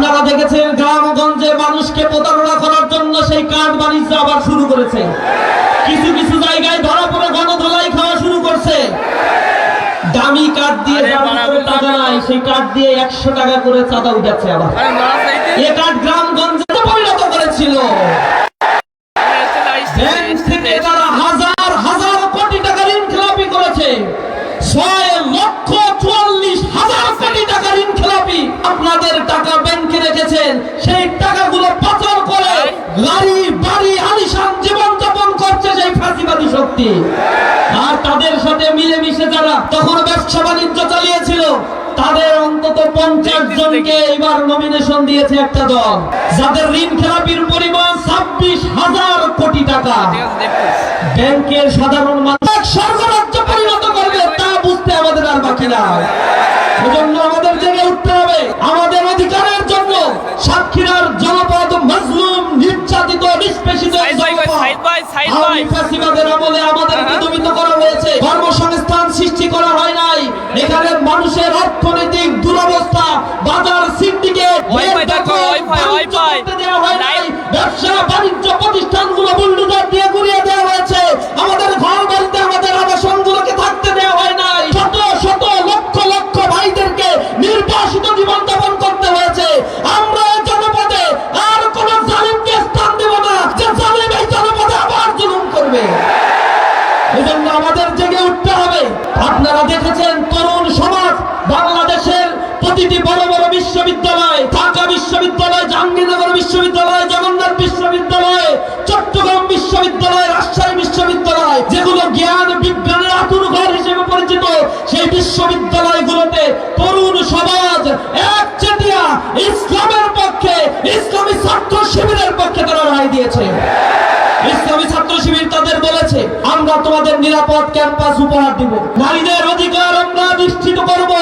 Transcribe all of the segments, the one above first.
আপনারা দেখেছেন গ্রামগঞ্জে মানুষকে প্রতারণা করার জন্য সেই কার্ড বাণিজ্য আবার শুরু করেছে। কিছু কিছু জায়গায় ধরা পড়ে গণধোলাই খাওয়া শুরু করছে। দামি কার্ড দিয়ে টাকা নাই, সেই কার্ড দিয়ে 100 টাকা করে চাঁদা উঠাচ্ছে। আবার এই কার্ড গ্রামগঞ্জে পরিণত করেছিল। ব্যাংক থেকে তারা হাজার হাজার কোটি টাকা ঋণ খেলাপি করেছে। 6,44,000 কোটি টাকা ঋণ খেলাপি। আপনাদের টাকা ব্যাংকে রেখেছেন, সেই টাকাগুলো পাচার করে গাড়ি বাড়ি আলিশান জীবন যাপন করছে সেই ফাঁসিবাদী শক্তি। আর তাদের সাথে মিলেমিশে যারা তখন ব্যবসা বাণিজ্য চালিয়েছিল, তাদের অন্তত 50 জনকে এবার নমিনেশন দিয়েছে একটা দল, যাদের ঋণ খেলাপির পরিমাণ 26,000 কোটি টাকা। ব্যাংকের সাধারণ মানুষ স্বর্গরাজ্য পরিণত করবে তা বুঝতে আমাদের আর বাকি নাই। এজন্য আমাদের জেগে উঠতে হবে আমাদের অধিকারের জন্য। সাতক্ষীরার জনপদ মাজলুম, নির্যাতিত, নিষ্পেষিত ফাঁসিবাদের আমলে আমাদেরকে দমিত করা হয়েছে। কর্মসংস্থান সৃষ্টি করা হয় নাই। এখানে মানুষের অর্থনৈতিক দুরবস্থা, বাজার সিন্ডিকেট, ব্যবসা বাণিজ্য প্রতিষ্ঠানগুলো বুলডোজার দিয়ে গুড়িয়ে দেওয়া হয়েছে। আমাদের ঘর বাড়িতে আমাদের আবাসনগুলোকে থাকতে দেওয়া হয় নাই। শত শত লক্ষ লক্ষ ভাইদেরকে নির্বাসিত জীবন যাপন করতে হয়েছে। আমরা জনপদে আর কোন জালিমকে স্থান দেব না যে জালিম এই জনপদে আবার জুলুম করবে। এজন্য আমাদের জেগে উঠতে হবে। আপনারা দেখেছেন তরুণ সমাজ বাংলাদেশের প্রতিটি বড় বড় বিশ্ববিদ্যালয়, ঢাকা বিশ্ববিদ্যালয়, জাহাঙ্গীরনগর বিশ্ববিদ্যালয়, জগন্নাথ বিশ্ববিদ্যালয়, চট্টগ্রাম বিশ্ববিদ্যালয়, রাজশাহী বিশ্ববিদ্যালয়, যেগুলো জ্ঞান বিজ্ঞানের আতুরঘর হিসেবে পরিচিত, সেই বিশ্ববিদ্যালয়গুলোতে তরুণ সমাজ একচেটিয়া ইসলামের পক্ষে, ইসলামী ছাত্র শিবিরের পক্ষে তারা রায় দিয়েছে। ইসলামী ছাত্র শিবির তাদের বলেছে, আমরা তোমাদের নিরাপদ ক্যাম্পাস উপহার দিব, নারীদের অধিকার আমরা নিশ্চিত করব,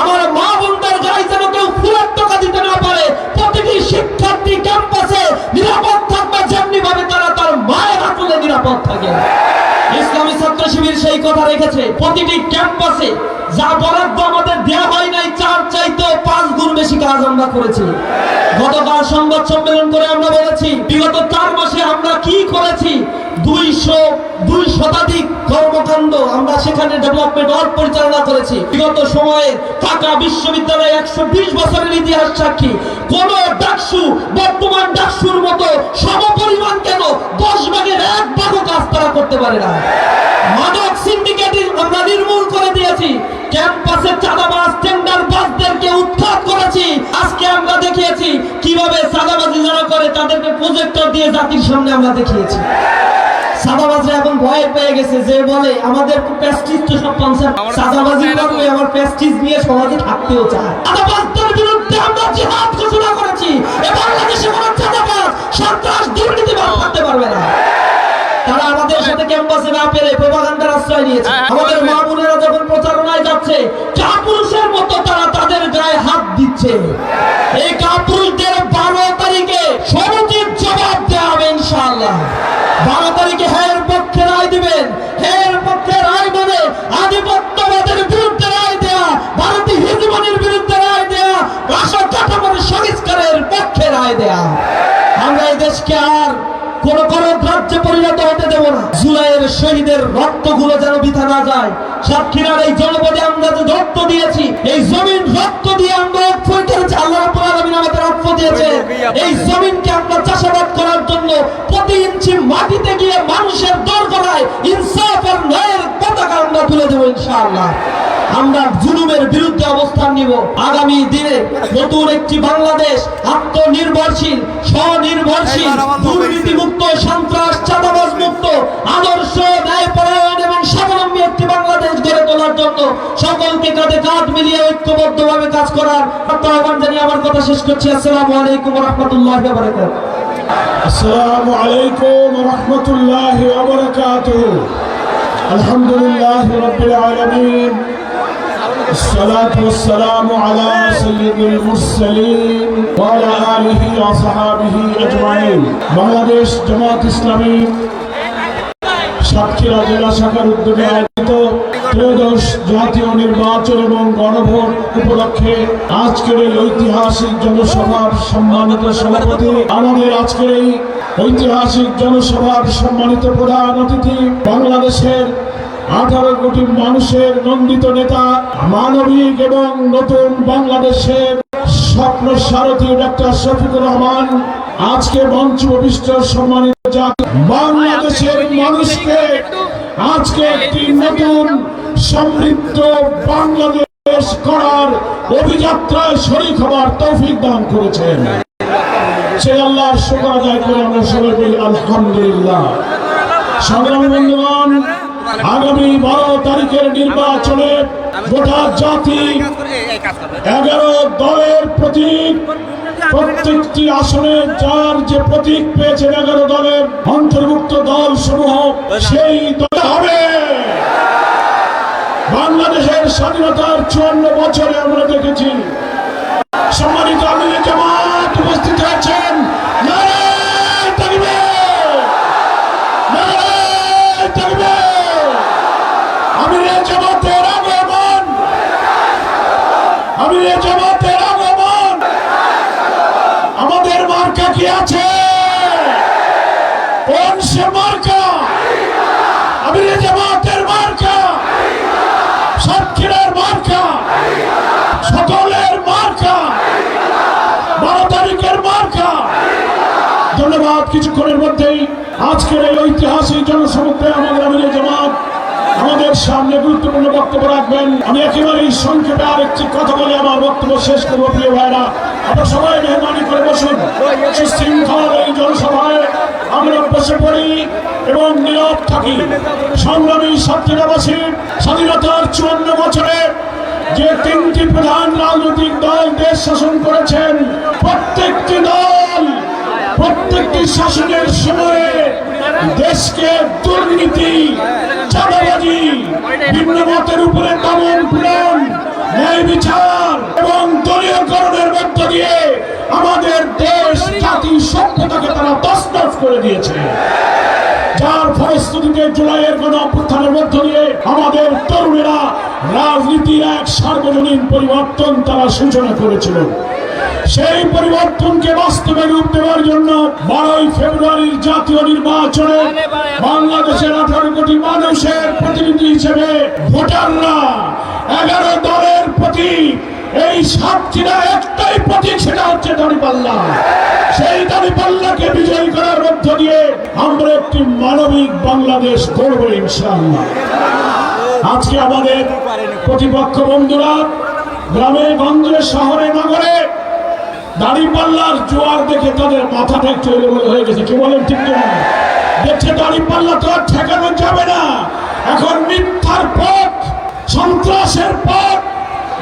আমার মা বোনদের গায়ে যেন কেউ ফুলের টাকা দিতে না পারে, প্রতিটি শিক্ষার্থী ক্যাম্পাসে নিরাপদ থাকবে যেমনি ভাবে তারা তার মায়ের হাতে নিরাপদ থাকে। ইসলামী ছাত্র শিবির সেই কথা রেখেছে। প্রতিটি ক্যাম্পাসে যা বরাদ্দ আমাদের দেওয়া হয় নাই, 4 চাইতে 5 গুণ বেশি কাজ আমরা করেছি। গতকাল সংবাদ সম্মেলন করে আমরা বলেছি বিগত 4 মাসে আমরা কি করেছি। 200 শতাধিক কর্মকাণ্ড আমরা সেখানে ডেভেলপমেন্ট ওয়ার্ক পরিচালনা করেছি। বিগত সময়ে ঢাকা বিশ্ববিদ্যালয় 120 বছরের ইতিহাস সাক্ষী। কোন ডাকসু বর্তমান ডাকসুর মতো সমপরিমাণ কেন 10 ভাগের 1 ভাগও কাজ তারা করতে পারে না। মাদক সিন্ডিকেট আমরা নির্মূল করে দিয়েছি। ক্যাম্পাসে চাঁদাবাজ টেন্ডারবাজদেরকে উৎখাত করেছি। আজকে আমরা দেখিয়েছি কিভাবে চাঁদাবাজি যারা করে তাদেরকে প্রজেক্টর দিয়ে জাতির সামনে আমরা দেখিয়েছি। চাঁদাবাজরা এখন ভয় পেয়ে গেছে, যে বলে আমাদের প্রেস্টিজ তো সব কনসেপ্ট, চাঁদাবাজি করবে আমার প্রেস্টিজ নিয়ে সমাজে থাকতেও চায়। চাঁদাবাজদের বিরুদ্ধে আমরা জিহাদ ঘোষণা করেছি। বাংলাদেশে কোনো চাঁদাবাজ, সন্ত্রাস, দুর্নীতিবাজ থাকতে পারবে না। তারা আমাদের সাথে ক্যাম্পাসে না পেরে প্রোপাগান্ডার আশ্রয় নিয়েছে। আমাদের মা বোনেরা যখন প্রচারণায় যাচ্ছে, কাপুরুষের মতো তারা তাদের গায়ে হাত দিচ্ছে। এই কাপুরুষদের 12 তারিখে সমুচিত জবাব দেওয়া হবে ইনশাআল্লাহ। 12 তারিখে হের পক্ষে রায় দিবেন। হের পক্ষে রায় মানে আধিপত্যবাদের বিরুদ্ধে রায় দেয়া, ভারতীয় হিজবুনির বিরুদ্ধে রায় দেয়া, রাষ্ট্র কাঠামোর সংস্কারের পক্ষে রায় দেয়া। আমরা এই দেশকে আর কোন রাজ্যে পরিণত হতে দেব না। জুলাইয়ের শহীদের রক্তগুলো যেন বৃথা না যায়। সাতক্ষীরার এই জনপদে আমরা যে রক্ত দিয়েছি, এই জমিন রক্ত দিয়ে আমরা করেছি। আল্লাহ রাব্বুল আলামিন আমাদের রক্ত দিয়েছে। এই জমিনকে আমরা চাষাবাদ করার জন্য প্রতি ইঞ্চি মাটিতে গিয়ে মানুষের দরগলায় ইনসাফ আর ন্যায়ের পতাকা আমরা তুলে দেব ইনশাআল্লাহ। আমরা জুলুমের বিরুদ্ধে অবস্থান নিব। আগামী দিনে নতুন একটি বাংলাদেশ, আত্মনির্ভরশীল, স্বনির্ভরশীল, দুর্নীতি মুক্ত, সন্ত্রাস চাঁদাবাজ মুক্ত, আদর্শ, ন্যায়পরায়ণ এবং স্বাবলম্বী একটি বাংলাদেশ গড়ে তোলার জন্য সকলকে কাঁধে কাঁধ মিলিয়ে ঐক্যবদ্ধভাবে কাজ করার আহ্বান জানিয়ে আমার কথা শেষ করছি। আসসালামু আলাইকুম ওয়া রাহমাতুল্লাহি ওয়া বারাকাতুহু। আসসালামু আলাইকুম ওয়া রাহমাতুল্লাহি ওয়া বারাকাতুহু। আলহামদুলিল্লাহি রাব্বিল আলামিন। الصلاة والسلام على سيد المرسلين وعلى آله وصحابه أجمعين। বাংলাদেশ জামাত ইসলামী সাতক্ষীরা জেলা শাখার উদ্যোগে আয়োজিত ত্রয়োদশ জাতীয় নির্বাচন এবং গণভোট উপলক্ষে আজকের এই ঐতিহাসিক জনসভার সম্মানিত সভাপতি, আমাদের আজকের এই ঐতিহাসিক জনসভার সম্মানিত প্রধান অতিথি, বাংলাদেশের 18 কোটি মানুষের নন্দিত নেতা, মানবিক এবং নতুন বাংলাদেশের স্বপ্ন সারথী ডক্টর শফিকুর রহমান, আজকে মঞ্চ উপবিষ্ট সম্মানিত বাংলাদেশের মানুষকে আজকে একটি নতুন সমৃদ্ধ বাংলাদেশ করার অভিযাত্রায় শরীক হওয়ার তৌফিক দান করেছেন। সেই আল্লাহর শুকর আদায় করে আমরা সবাই বলি আলহামদুলিল্লাহ। সংগ্রামী বন্ধুগণ, আগামী 12 তারিখের নির্বাচনে গোটা জাতি 11 দলের প্রতীক, প্রত্যেকটি আসনে যার যে প্রতীক পেয়েছেন 11 দলের অন্তর্ভুক্ত দল সমূহ, সেই দল হবে। বাংলাদেশের স্বাধীনতার 54 বছরে আমরা দেখেছি সম্মানিত আমিরে জামাত উপস্থিত হয়েছেন। নারায়ে তাকবীর, নারায়ে তাকবীর। আমিরে জামাতের আগমন, আমিরে জামাতের আগমন। আমাদের মার্কা কি আছে? কোন সে মার্কা? আমিরে জামাতের মার্কা, সাতক্ষীরার মার্কা, সকলের মার্কা, 12 তারিখের মার্কা। ধন্যবাদ। কিছুক্ষণের মধ্যেই আজকের এই ঐতিহাসিক জনসমুদ্রে আমাদের আমিরে জামাত আমাদের সামনে গুরুত্বপূর্ণ বক্তব্য রাখবেন। আমি একেবারেই সংক্ষেপে আরেকটি কথা বলে আমার বক্তব্য শেষ করবো। প্রিয় ভাইরা, আমরা সবাই মেহরবানি করে বসুন। সুশৃঙ্খল এই জনসভায় আমরা বসে পড়ি এবং নীরব থাকি। সংগ্রামী সাতক্ষীরাবাসী, স্বাধীনতার 54 বছরে যে 3টি প্রধান রাজনৈতিক দল দেশ শাসন করেছেন, প্রত্যেকটি দল প্রত্যেকটি শাসনের সময়ে দেশকে দুর্নীতি, চাঁদাবাজি, ভিন্ন মতের উপরে দমন পীড়ন, ন্যায় বিচার এবং দলীয়করণের মধ্য দিয়ে আমাদের দেশ, জাতি, সভ্যতাকে তারা তছনছ করে দিয়েছে। যার ফলশ্রুতিতে জুলাইয়ের গণ অভ্যুত্থানের মধ্য দিয়ে আমাদের তরুণেরা রাজনীতির এক সার্বজনীন পরিবর্তন তারা সূচনা করেছিল। সেই পরিবর্তনকে বাস্তবে রূপ দেওয়ার জন্য 12 ফেব্রুয়ারির জাতীয় নির্বাচনে বাংলাদেশের 18 কোটি মানুষের প্রতিনিধি হিসেবে ভোটাররা 11 দলের প্রতীক, এই সাতক্ষীরা একটাই প্রতীক, সেটা হচ্ছে দাঁড়িপাল্লা। সেই দাঁড়িপাল্লাকে বিজয়ী করার মধ্য দিয়ে আমরা একটি মানবিক বাংলাদেশ গড়ব ইনশাআল্লাহ। আজকে আমাদের প্রতিপক্ষ বন্ধুরা গ্রামে গঞ্জে শহরে নগরে দাঁড়িপাল্লার জোয়ার দেখে তাদের মাথাটা একটু এলোমেলো হয়ে গেছে। কি বলেন? ঠিক না? দেখছে দাঁড়িপাল্লা তো আর ঠেকানো যাবে না। এখন মিথ্যার পথ, সন্ত্রাসের পথ,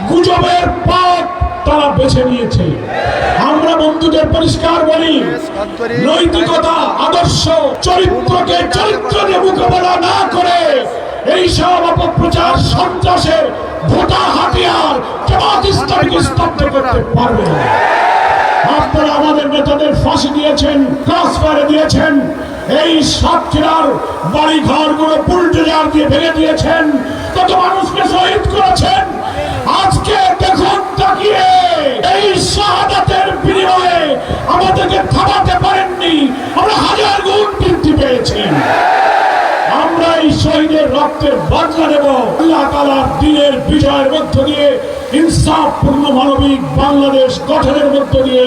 গুজবের পথ তারা বেছে নিয়েছে। আমরা বন্ধুদের পরিষ্কার বলি, নৈতিকতা, আদর্শ, চরিত্রকে চরিত্র দিয়ে মোকাবেলা না করে এই সব অপপ্রচার, সন্ত্রাসের ভোটা হাতিয়ার জামাত ইসলামীকে স্তব্ধ করতে পারবে না। আপনারা আমাদের নেতাদের ফাঁসি দিয়েছেন, ক্রস ফায়ার দিয়েছেন, এই সাতক্ষীরার বাড়ি ঘরগুলো বুলডোজার দিয়ে ভেঙে দিয়েছেন, কত মানুষকে শহীদ করেছেন। আজকে দেখুন তাকিয়ে, এই শাহাদাতের বিনিময়ে আমাদেরকে থামাতে পারেননি, আমরা 1000 গুণ বৃদ্ধি পেয়েছি। আমরা এই শহীদের রক্তের বদলা নেব আল্লাহ তাআলার দ্বীনের বিজয়ের মধ্য দিয়ে, ইনসাফপূর্ণ মানবিক বাংলাদেশ গঠনের মধ্য দিয়ে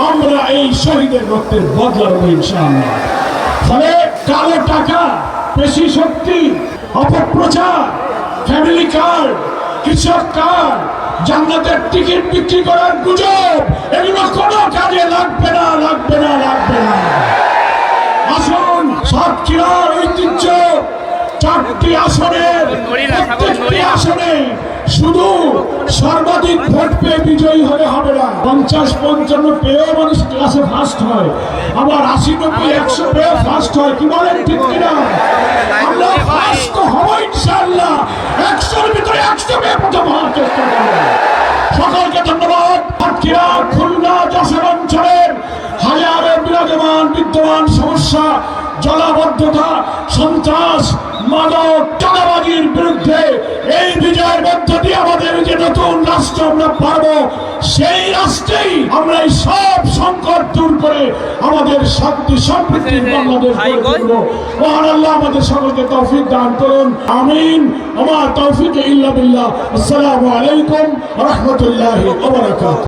আমরা এই শহীদের রক্তের বদলা নেব ইনশাআল্লাহ। ফলে কালো টাকা, পেশি শক্তি, অপপ্রচার, ফ্যামিলি কার্ড, কৃষক কার্ড, জান্নাতের টিকিট বিক্রি করার গুজব, এগুলো কোনো কাজে লাগবে না, লাগবে না, লাগবে না। আসুন, সাতক্ষীরার ঐতিহ্য 4টি আসনের, প্রত্যেকটি আসনে শুধু সর্বাধিক ভোট পেয়ে বিজয়ী হলে হবে না। 50-55 পেয়েও মানুষ ক্লাসে ফার্স্ট হয়, আবার 80-90 100 পেয়েও ফার্স্ট হয়। কি বলেন? ঠিক কিনা? আমরা ফার্স্ট হব ইনশাআল্লাহ। 100-র ভিতরে 100 পেয়ে প্রথম হওয়ার চেষ্টা করব। সকলকে ধন্যবাদ। সাতক্ষীরা, খুলনা, যশোর অঞ্চলের হাজারো বিরাজমান বিদ্যমান সমস্যা, জলাবদ্ধতা, সন্ত্রাস, মাদক চাঁদাবাজির বিরুদ্ধে এই বিজয়ের মধ্য দিয়ে আমাদের যে নতুন রাষ্ট্র আমরা পাবো, সেই রাষ্ট্রেই আমরা এই সব সংকট দূর করে আমাদের শান্তি সমৃদ্ধির বাংলাদেশ গড়ে তুলবো। মহান আল্লাহ আমাদের সকলকে তৌফিক দান করুন, আমিন। ওয়া মা তৌফিক ইল্লা বিল্লাহ। আসসালামু আলাইকুম ওয়া রাহমাতুল্লাহি ওয়া বারাকাতুহু।